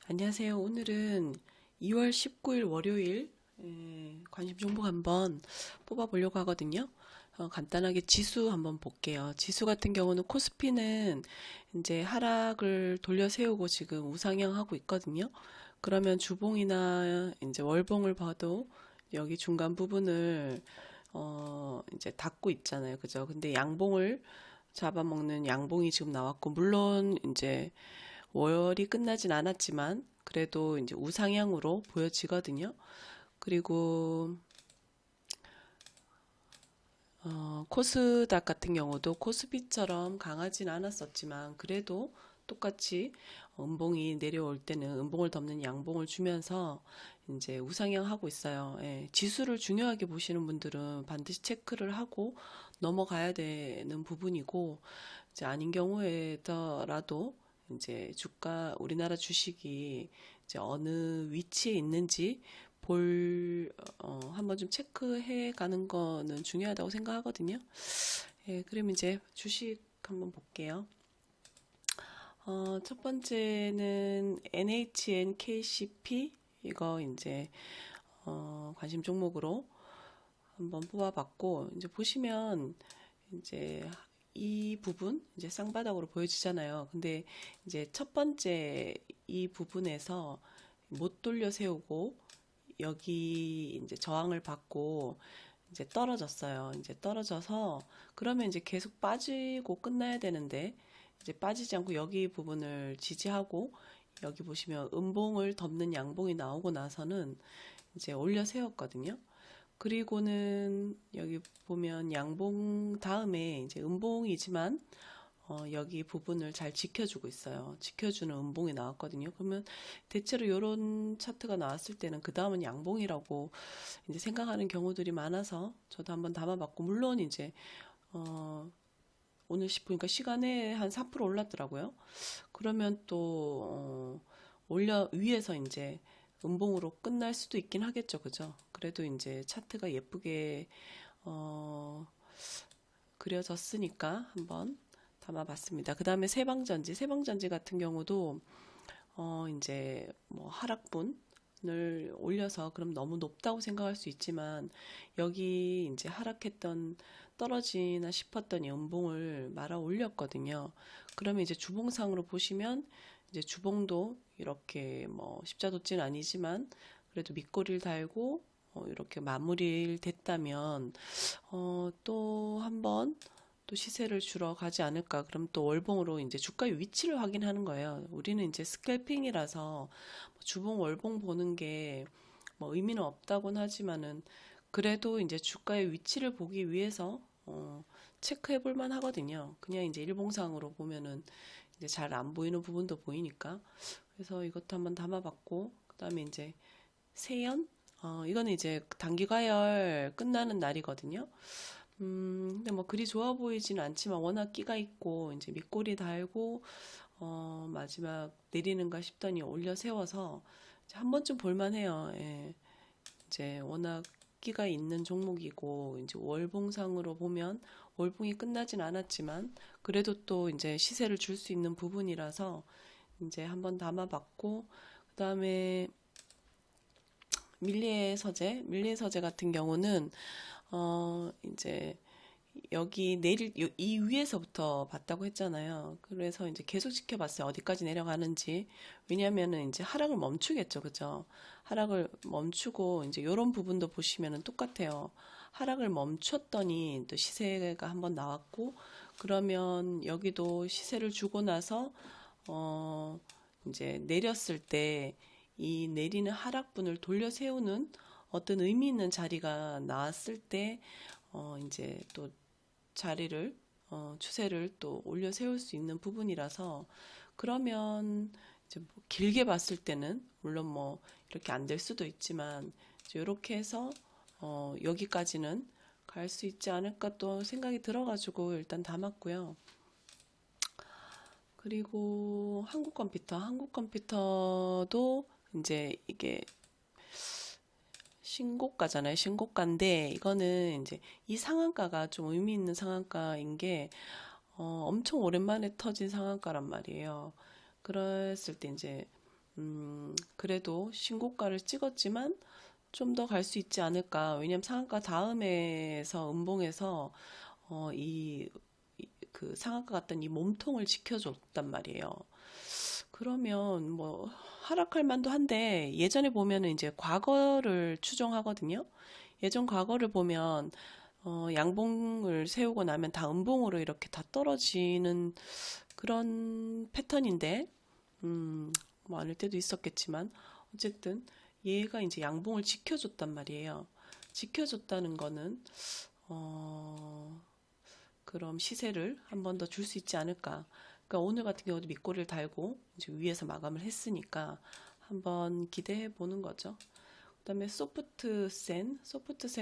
안녕하세요. 오늘은 2월 19일 월요일 관심 종목 한번 뽑아보려고 하거든요. 간단하게 지수 한번 볼게요. 지수 같은 경우는 코스피는 이제 하락을 돌려 세우고 지금 우상향 하고 있거든요. 그러면 주봉이나 이제 월봉을 봐도 여기 중간 부분을 이제 닫고 있잖아요. 그죠? 근데 양봉을 잡아먹는 양봉이 지금 나왔고, 물론 이제 월이 끝나진 않았지만 그래도 이제 우상향으로 보여지거든요. 그리고 코스닥 같은 경우도 코스피처럼 강하진 않았었지만 그래도 똑같이 음봉이 내려올 때는 음봉을 덮는 양봉을 주면서 이제 우상향하고 있어요. 예, 지수를 중요하게 보시는 분들은 반드시 체크를 하고 넘어가야 되는 부분이고, 이제 아닌 경우에더라도 이제 주가 우리나라 주식이 이제 어느 위치에 있는지 한번 좀 체크해 가는 거는 중요하다고 생각하거든요. 예, 그럼 이제 주식 한번 볼게요. 첫 번째는 NHNKCP, 이거 이제 관심 종목으로 한번 뽑아봤고, 이제 보시면 이제 이 부분 이제 쌍바닥으로 보여지잖아요. 근데 이제 첫 번째 이 부분에서 못 돌려 세우고 여기 이제 저항을 받고 이제 떨어졌어요. 이제 떨어져서 그러면 이제 계속 빠지고 끝나야 되는데 이제 빠지지 않고 여기 부분을 지지하고, 여기 보시면 음봉을 덮는 양봉이 나오고 나서는 이제 올려 세웠거든요. 그리고는 여기 보면 양봉 다음에 이제 음봉이지만 여기 부분을 잘 지켜주고 있어요. 지켜주는 음봉이 나왔거든요. 그러면 대체로 이런 차트가 나왔을 때는 그 다음은 양봉이라고 이제 생각하는 경우들이 많아서 저도 한번 담아봤고, 물론 이제 오늘 보니까 시간에 한 4% 올랐더라고요. 그러면 또 올려 위에서 이제 음봉으로 끝날 수도 있긴 하겠죠, 그죠? 그래도 이제 차트가 예쁘게 어, 그려졌으니까 한번 담아봤습니다. 그 다음에 세방전지 같은 경우도 이제 뭐 하락분을 올려서 그럼 너무 높다고 생각할 수 있지만, 여기 이제 하락했던 떨어지나 싶었던 연봉을 말아 올렸거든요. 그러면 이제 주봉상으로 보시면 이제 주봉도 이렇게 뭐 십자도찌는 아니지만 그래도 밑꼬리를 달고 이렇게 마무리를 됐다면 또 한번 또 시세를 주러 가지 않을까. 그럼 또 월봉으로 이제 주가의 위치를 확인하는 거예요. 우리는 이제 스캘핑이라서 주봉 월봉 보는 게 뭐 의미는 없다곤 하지만은 그래도 이제 주가의 위치를 보기 위해서 체크해 볼 만 하거든요. 그냥 이제 일봉상으로 보면은 이제 잘 안 보이는 부분도 보이니까. 그래서 이것도 한번 담아봤고, 그다음에 이제 세연, 이거는 이제 단기 과열 끝나는 날이거든요. 근데 뭐 그리 좋아 보이지는 않지만 워낙 끼가 있고 이제 밑꼬리 달고 마지막 내리는가 싶더니 올려 세워서 이제 한 번쯤 볼만해요. 예. 이제 워낙 끼가 있는 종목이고 이제 월봉상으로 보면 월봉이 끝나진 않았지만 그래도 또 이제 시세를 줄 수 있는 부분이라서 이제 한번 담아봤고, 그다음에 밀리의 서재 같은 경우는 이제 여기 이 위에서부터 봤다고 했잖아요. 그래서 이제 계속 지켜봤어요. 어디까지 내려가는지. 왜냐면은 이제 하락을 멈추겠죠. 그죠? 하락을 멈추고, 이제 요런 부분도 보시면은 똑같아요. 하락을 멈췄더니 또 시세가 한번 나왔고, 그러면 여기도 시세를 주고 나서, 이제 내렸을 때 이 내리는 하락분을 돌려 세우는 어떤 의미 있는 자리가 나왔을 때, 이제 또 자리를 추세를 또 올려 세울 수 있는 부분이라서, 그러면 이제 뭐 길게 봤을 때는 물론 뭐 이렇게 안 될 수도 있지만 이렇게 해서 여기까지는 갈 수 있지 않을까 또 생각이 들어가지고 일단 담았고요. 그리고 한국컴퓨터도 이제 이게 신고가잖아요. 신고가인데 이거는 이제 이 상한가가 좀 의미 있는 상한가인 게 엄청 오랜만에 터진 상한가란 말이에요. 그랬을 때 이제 그래도 신고가를 찍었지만 좀 더 갈 수 있지 않을까. 왜냐면 상한가 다음에서 음봉에서 그 상한가 갔던 이 몸통을 지켜줬단 말이에요. 그러면 뭐 하락할 만도 한데 예전에 보면은 이제 과거를 추정하거든요. 예전 과거를 보면 양봉을 세우고 나면 다 음봉으로 이렇게 다 떨어지는 그런 패턴인데 뭐 아닐 때도 있었겠지만 어쨌든 얘가 이제 양봉을 지켜줬단 말이에요. 지켜줬다는 거는 그럼 시세를 한 번 더 줄 수 있지 않을까. 그러니까 오늘 같은 경우도 밑꼬리를 달고 이제 위에서 마감을 했으니까 한번 기대해 보는 거죠. 그다음에 소프트센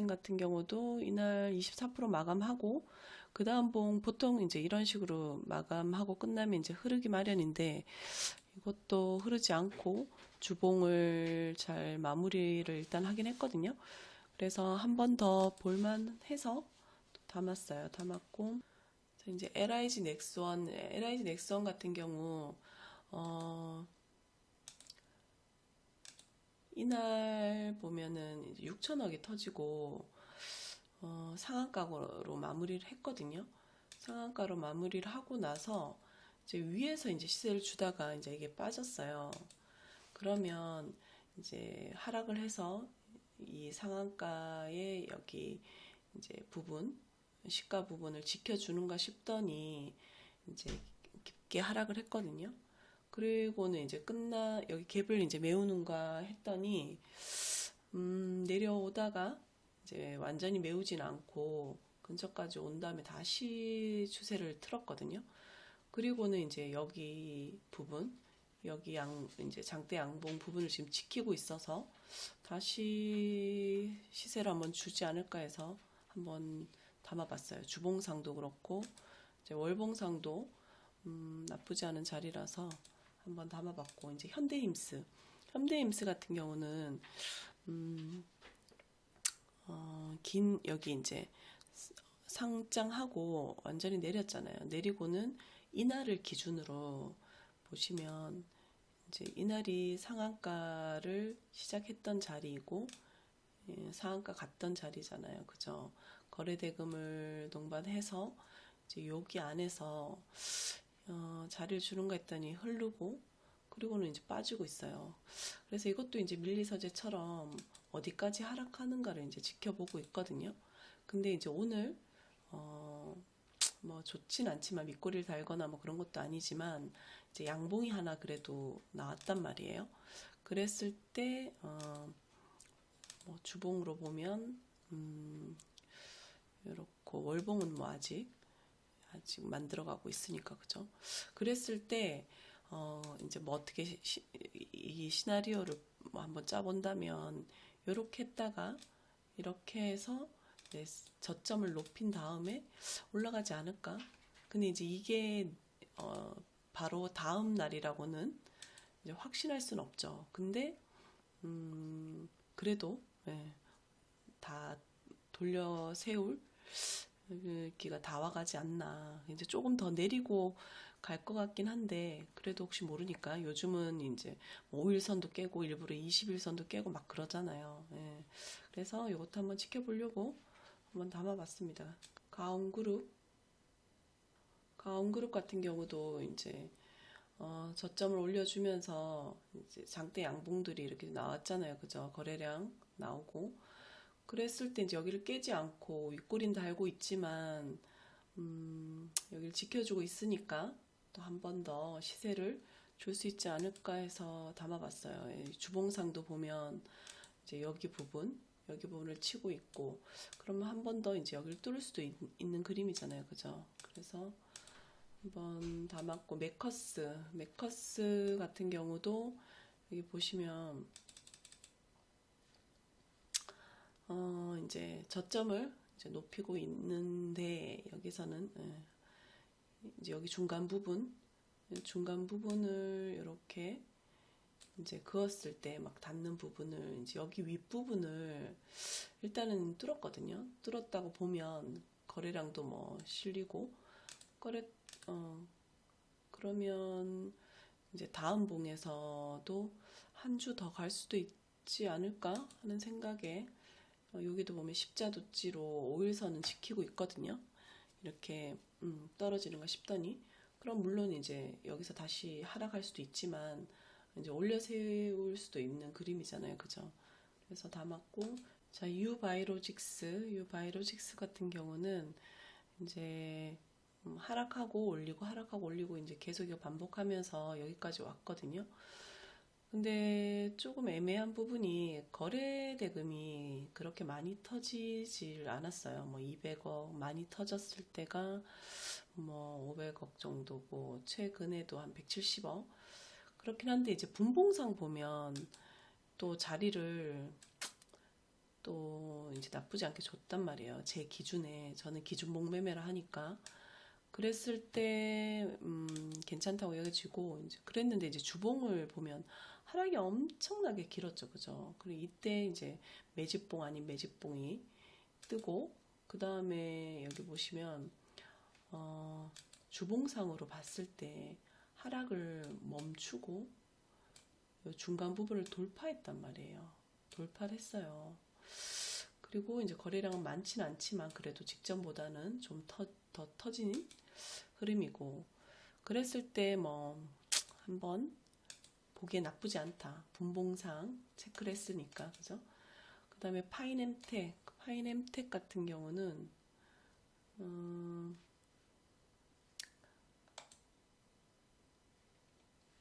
같은 경우도 이날 24% 마감하고 그 다음 봉 보통 이제 이런 식으로 마감하고 끝나면 이제 흐르기 마련인데 이것도 흐르지 않고 주봉을 잘 마무리를 일단 하긴 했거든요. 그래서 한 번 더 볼만해서 담았어요. 담았고 이제 LIG 넥스원 같은 경우 이날 보면은 6천억이 터지고 상한가로 마무리를 했거든요. 상한가로 마무리를 하고 나서 이제 위에서 이제 시세를 주다가 이제 이게 빠졌어요. 그러면 이제 하락을 해서 이 상한가의 여기 이제 시가 부분을 지켜주는가 싶더니 이제 깊게 하락을 했거든요. 그리고는 이제 여기 갭을 이제 메우는가 했더니 내려오다가 이제 완전히 메우진 않고 근처까지 온 다음에 다시 추세를 틀었거든요. 그리고는 이제 여기 이제 장대 양봉 부분을 지금 지키고 있어서 다시 시세를 한번 주지 않을까 해서 한번 담아봤어요. 주봉상도 그렇고 이제 월봉상도 나쁘지 않은 자리라서 한번 담아봤고 이제 현대힘스 같은 경우는 여기 이제 상장하고 완전히 내렸잖아요. 내리고는 이날을 기준으로 보시면 이제 이날이 상한가를 시작했던 자리이고 상한가 갔던 자리잖아요. 그죠? 거래대금을 동반해서 이제 여기 안에서 자리를 주는가 했더니 흐르고 그리고는 이제 빠지고 있어요. 그래서 이것도 이제 밀리서재처럼 어디까지 하락하는가를 이제 지켜보고 있거든요. 근데 이제 오늘 뭐 좋진 않지만 밑꼬리를 달거나 뭐 그런 것도 아니지만 이제 양봉이 하나 그래도 나왔단 말이에요. 그랬을 때 뭐 주봉으로 보면 이렇고 월봉은 뭐 아직 만들어가고 있으니까 그죠? 그랬을 때 이제 뭐 어떻게 이 시나리오를 뭐 한번 짜본다면 이렇게 했다가 이렇게 해서 저점을 높인 다음에 올라가지 않을까? 근데 이제 이게 바로 다음 날이라고는 이제 확신할 수는 없죠. 근데 그래도 다 돌려 세울 기가 다 와가지 않나. 이제 조금 더 내리고 갈 것 같긴 한데 그래도 혹시 모르니까 요즘은 이제 5일선도 깨고 일부러 20일선도 깨고 막 그러잖아요. 그래서 이것도 한번 지켜보려고 한번 담아봤습니다. 가온그룹 같은 경우도 이제 저점을 올려주면서 이제 장대 양봉들이 이렇게 나왔잖아요. 그죠? 거래량 나오고 그랬을 때 이제 여기를 깨지 않고 윗꼬리는 달고 있지만 여기를 지켜주고 있으니까 또 한 번 더 시세를 줄 수 있지 않을까 해서 담아봤어요. 주봉상도 보면 이제 여기 부분을 치고 있고 그러면 한 번 더 이제 여기를 뚫을 수도 있는 그림이잖아요. 그죠? 그래서 한번 담았고 메커스 같은 경우도 여기 보시면 이제 저점을 이제 높이고 있는데 여기서는 이제 여기 중간 부분을 이렇게 이제 그었을 때 막 닿는 부분을 이제 여기 윗부분을 일단은 뚫었거든요. 뚫었다고 보면 거래량도 뭐 실리고 그러면 이제 다음 봉에서도 한 주 더 갈 수도 있지 않을까 하는 생각에 여기도 보면 십자도찌로 5일선은 지키고 있거든요. 이렇게 떨어지는가 싶더니 그럼 물론 이제 여기서 다시 하락할 수도 있지만 이제 올려 세울 수도 있는 그림이잖아요. 그죠? 그래서 담았고 자, 유바이로직스 같은 경우는 이제 하락하고 올리고 하락하고 올리고 이제 계속 이거 반복하면서 여기까지 왔거든요. 근데 조금 애매한 부분이 거래 대금이 그렇게 많이 터지질 않았어요. 뭐 200억 많이 터졌을 때가 뭐 500억 정도고 최근에도 한 170억 그렇긴 한데 이제 분봉상 보면 또 자리를 또 이제 나쁘지 않게 줬단 말이에요. 제 기준에 저는 기준봉 매매를 하니까 그랬을 때 괜찮다고 여겨지고 이제 그랬는데 이제 주봉을 보면 하락이 엄청나게 길었죠, 그죠? 그리고 이때 이제 매집봉 아닌 매집봉이 뜨고 그 다음에 여기 보시면 주봉상으로 봤을 때 하락을 멈추고 중간 부분을 돌파했단 말이에요. 돌파를 했어요. 그리고 이제 거래량은 많지는 않지만 그래도 직전보다는 좀 더 터진 흐름이고 그랬을 때 뭐 한번 보기에 나쁘지 않다. 분봉상 체크를 했으니까 그죠? 그 다음에 파인엠텍 같은 경우는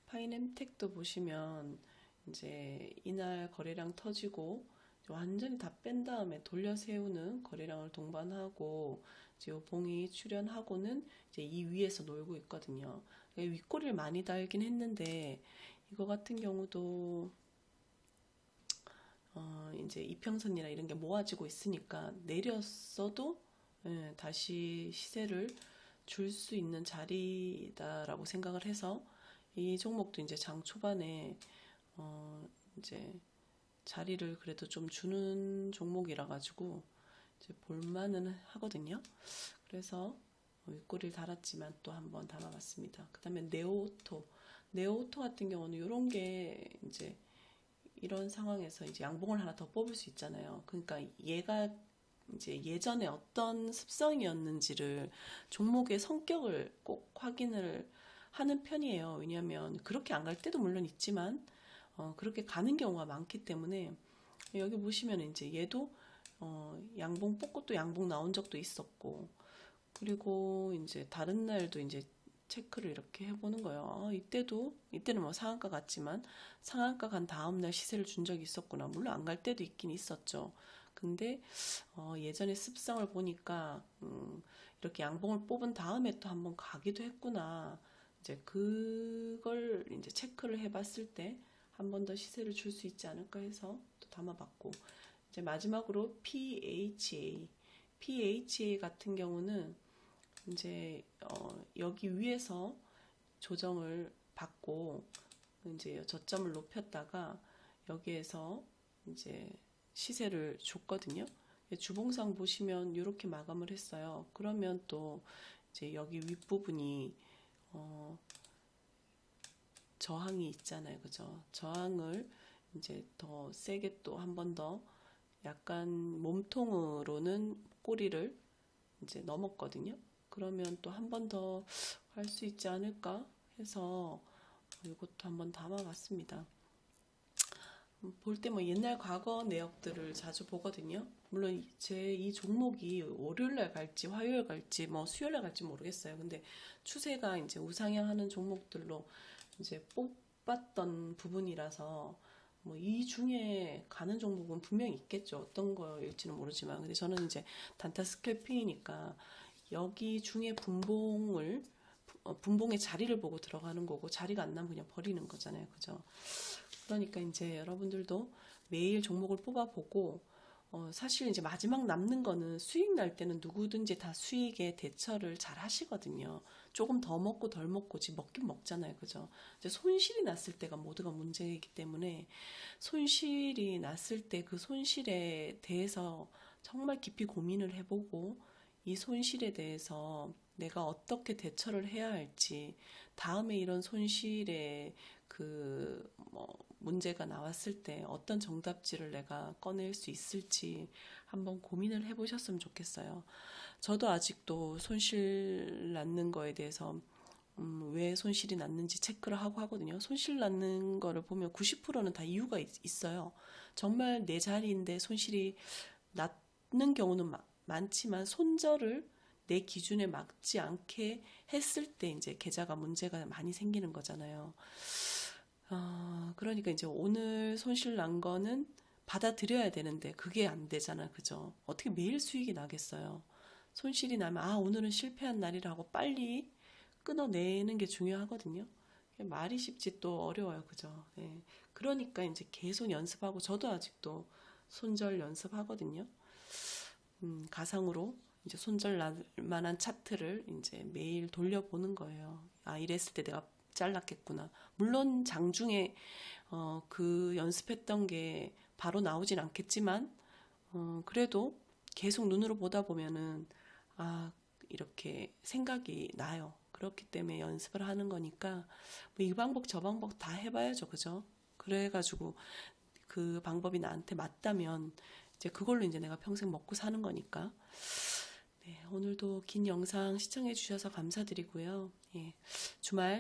파인엠텍도 보시면 이제 이날 거래량 터지고 완전히 다 뺀 다음에 돌려 세우는 거래량을 동반하고 이제 요 봉이 출현하고는 이제 이 위에서 놀고 있거든요. 윗꼬리를 많이 달긴 했는데 이거 같은 경우도 이제 이평선이나 이런 게 모아지고 있으니까 내렸어도 다시 시세를 줄 수 있는 자리다라고 생각을 해서 이 종목도 이제 장 초반에 이제 자리를 그래도 좀 주는 종목이라 가지고 이제 볼만은 하거든요. 그래서 윗꼬리를 달았지만 또 한번 담아봤습니다. 그 다음에 네오오토 같은 경우는 이런 게 이제 이런 상황에서 이제 양봉을 하나 더 뽑을 수 있잖아요. 그러니까 얘가 이제 예전에 어떤 습성이었는지를 종목의 성격을 꼭 확인을 하는 편이에요. 왜냐하면 그렇게 안 갈 때도 물론 있지만 그렇게 가는 경우가 많기 때문에 여기 보시면 이제 얘도 양봉 뽑고 또 양봉 나온 적도 있었고 그리고 이제 다른 날도 이제 체크를 이렇게 해보는 거예요. 이때는 뭐 상한가 같지만 상한가 간 다음 날 시세를 준 적이 있었구나. 물론 안 갈 때도 있긴 있었죠. 근데 예전에 습성을 보니까 이렇게 양봉을 뽑은 다음에 또 한번 가기도 했구나. 이제 그걸 이제 체크를 해봤을 때 한 번 더 시세를 줄 수 있지 않을까 해서 또 담아봤고 이제 마지막으로 PHA 같은 경우는 이제 여기 위에서 조정을 받고 이제 저점을 높였다가 여기에서 이제 시세를 줬거든요. 주봉상 보시면 이렇게 마감을 했어요. 그러면 또 이제 여기 윗부분이 저항이 있잖아요. 그죠? 저항을 이제 더 세게 또 한 번 더 약간 몸통으로는 꼬리를 이제 넘었거든요. 그러면 또 한 번 더 할 수 있지 않을까 해서 이것도 한번 담아봤습니다. 볼 때 뭐 옛날 과거 내역들을 자주 보거든요. 물론 제 이 종목이 월요일날 갈지 화요일 갈지 뭐 수요일날 갈지 모르겠어요. 근데 추세가 이제 우상향하는 종목들로 이제 뽑았던 부분이라서 뭐 이 중에 가는 종목은 분명히 있겠죠. 어떤 거일지는 모르지만 근데 저는 이제 단타 스캘핑이니까 여기 중에 분봉의 자리를 보고 들어가는 거고 자리가 안 나면 그냥 버리는 거잖아요. 그죠? 그러니까 이제 여러분들도 매일 종목을 뽑아보고 사실 이제 마지막 남는 거는 수익 날 때는 누구든지 다 수익에 대처를 잘 하시거든요. 조금 더 먹고 덜 먹고 지금 먹긴 먹잖아요. 그죠? 이제 손실이 났을 때가 모두가 문제이기 때문에 손실이 났을 때 그 손실에 대해서 정말 깊이 고민을 해보고 이 손실에 대해서 내가 어떻게 대처를 해야 할지, 다음에 이런 손실에 문제가 나왔을 때 어떤 정답지를 내가 꺼낼 수 있을지 한번 고민을 해보셨으면 좋겠어요. 저도 아직도 손실 났는 거에 대해서 왜 손실이 났는지 체크를 하고 하거든요. 손실 났는 거를 보면 90%는 다 이유가 있어요. 정말 내 자리인데 손실이 났는 경우는 많지만 손절을 내 기준에 맞지 않게 했을 때 이제 계좌가 문제가 많이 생기는 거잖아요. 그러니까 이제 오늘 손실 난 거는 받아들여야 되는데 그게 안 되잖아. 그죠? 어떻게 매일 수익이 나겠어요? 손실이 나면 오늘은 실패한 날이라고 빨리 끊어내는 게 중요하거든요. 말이 쉽지 또 어려워요. 그죠? 네. 그러니까 이제 계속 연습하고 저도 아직도 손절 연습하거든요. 가상으로 이제 손절 날 만한 차트를 이제 매일 돌려보는 거예요. 이랬을 때 내가 잘랐겠구나. 물론 장중에 그 연습했던 게 바로 나오진 않겠지만 그래도 계속 눈으로 보다 보면은 이렇게 생각이 나요. 그렇기 때문에 연습을 하는 거니까 뭐이 방법 저 방법 다 해봐야죠. 그죠? 그래가지고 그 방법이 나한테 맞다면 이제 그걸로 이제 내가 평생 먹고 사는 거니까. 네, 오늘도 긴 영상 시청해 주셔서 감사드리고요. 예,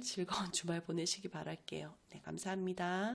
즐거운 주말 보내시기 바랄게요. 네, 감사합니다.